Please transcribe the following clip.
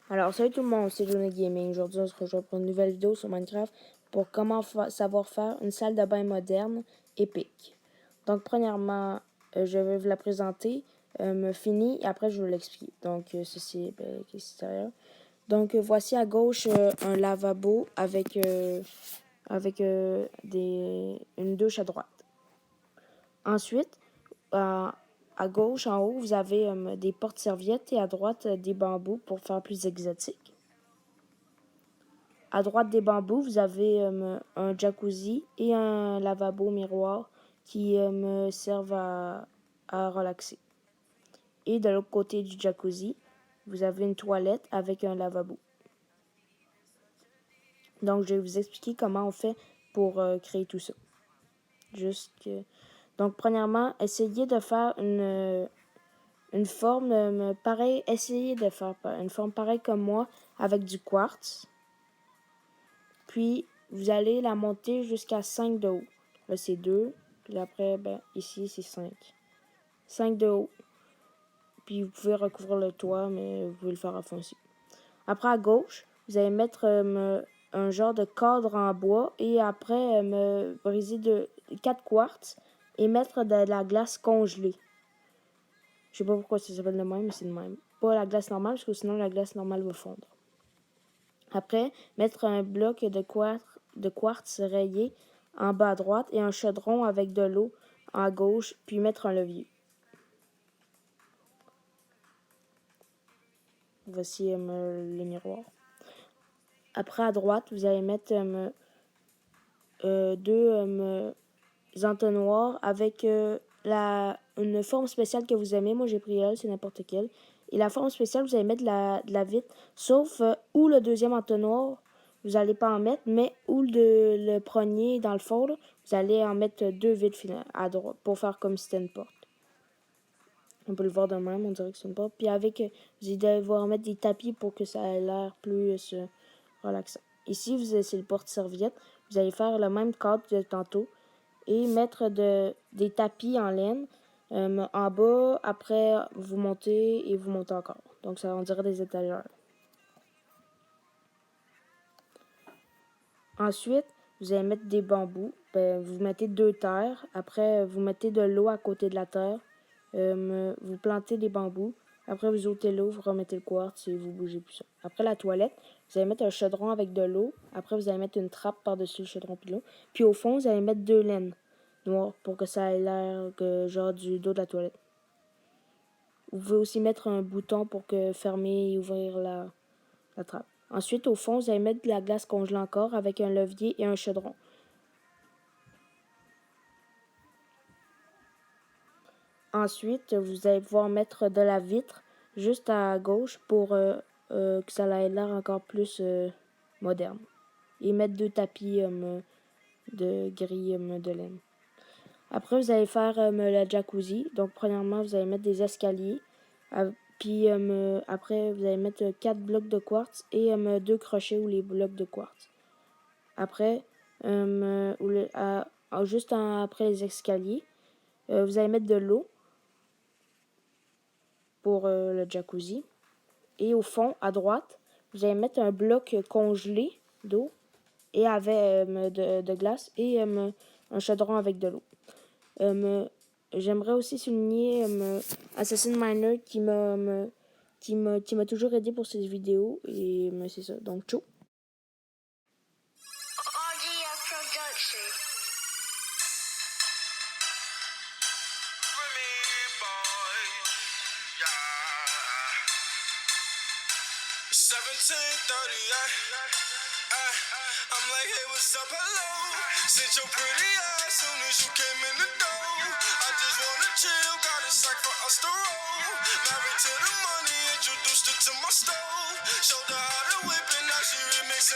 Alors, salut tout le monde, c'est Johnny Gaming. Aujourd'hui, on se rejoint pour une nouvelle vidéo sur Minecraft pour comment savoir faire une salle de bain moderne épique. Donc, premièrement, je vais vous la présenter, me finir et après je vais vous l'expliquer. Donc, ceci est l'extérieur. Donc, voici à gauche un lavabo avec une douche à droite. Ensuite, à gauche, en haut, vous avez des portes-serviettes et à droite, des bambous pour faire plus exotique. À droite des bambous, vous avez un jacuzzi et un lavabo miroir qui me servent à relaxer. Et de l'autre côté du jacuzzi, vous avez une toilette avec un lavabo. Donc, je vais vous expliquer comment on fait pour créer tout ça. Donc, premièrement, essayez de faire une forme pareille. Essayez de faire une forme pareille comme moi avec du quartz. Puis, vous allez la monter jusqu'à 5 de haut. Là, c'est 2. Puis après, ici, c'est 5. 5 de haut. Puis, vous pouvez recouvrir le toit, mais vous pouvez le faire à fond aussi. Après, à gauche, vous allez mettre un genre de cadre en bois. Et après, briser 4 quartz et mettre de la glace congelée. Je sais pas pourquoi ça s'appelle de même, mais c'est de même. Pas la glace normale, parce que sinon, la glace normale va fondre. Après, mettre un bloc de quartz rayé en bas à droite et un chaudron avec de l'eau à gauche, puis mettre un levier. Voici le miroir. Après, à droite, vous allez mettre deux entonnoirs avec une forme spéciale que vous aimez. Moi, j'ai pris elle, c'est n'importe quelle. Et la forme spéciale, vous allez mettre de la vitre, sauf où le deuxième entonnoir, vous n'allez pas en mettre, mais où le premier, dans le fond, là, vous allez en mettre 2 vitres à droite pour faire comme si c'était une porte. On peut le voir de même, on dirait que c'est une porte. Puis avec, vous allez devoir mettre des tapis pour que ça ait l'air plus relaxant. Ici, c'est le porte-serviette. Vous allez faire le même cadre que tantôt et mettre des tapis en laine en bas. Après, vous montez et vous montez encore. Donc, ça, on dirait des étagères. Ensuite, vous allez mettre des bambous. Vous mettez 2 terres. Après, vous mettez de l'eau à côté de la terre. Vous plantez des bambous. Après, vous ôtez l'eau, vous remettez le quartz et vous bougez plus ça. Après la toilette, vous allez mettre un chaudron avec de l'eau. Après, vous allez mettre une trappe par-dessus le chaudron puis de l'eau. Puis au fond, vous allez mettre 2 laines noires pour que ça ait l'air genre du dos de la toilette. Vous pouvez aussi mettre un bouton pour fermer et ouvrir la trappe. Ensuite, au fond, vous allez mettre de la glace congelée encore avec un levier et un chaudron. Ensuite, vous allez pouvoir mettre de la vitre juste à gauche pour que ça ait l'air encore plus moderne. Et mettre 2 tapis de gris de laine. Après, vous allez faire le jacuzzi. Donc, premièrement, vous allez mettre des escaliers. Puis, après, vous allez mettre 4 blocs de quartz et 2 crochets ou les blocs de quartz. Après, juste après les escaliers, vous allez mettre de l'eau pour le jacuzzi. Et au fond, à droite, vous allez mettre un bloc congelé d'eau et avec de glace et un chaudron avec de l'eau. J'aimerais aussi souligner Assassin Miner qui m'a toujours aidé pour cette vidéo. Et c'est ça. Donc, ciao! I'm like, hey, what's up, hello? Since your pretty ass soon as you came in the door. I just wanna chill, got a sack for us to roll. Married to the money, introduced her to my stove. Showed her how to whip it, now she remixing.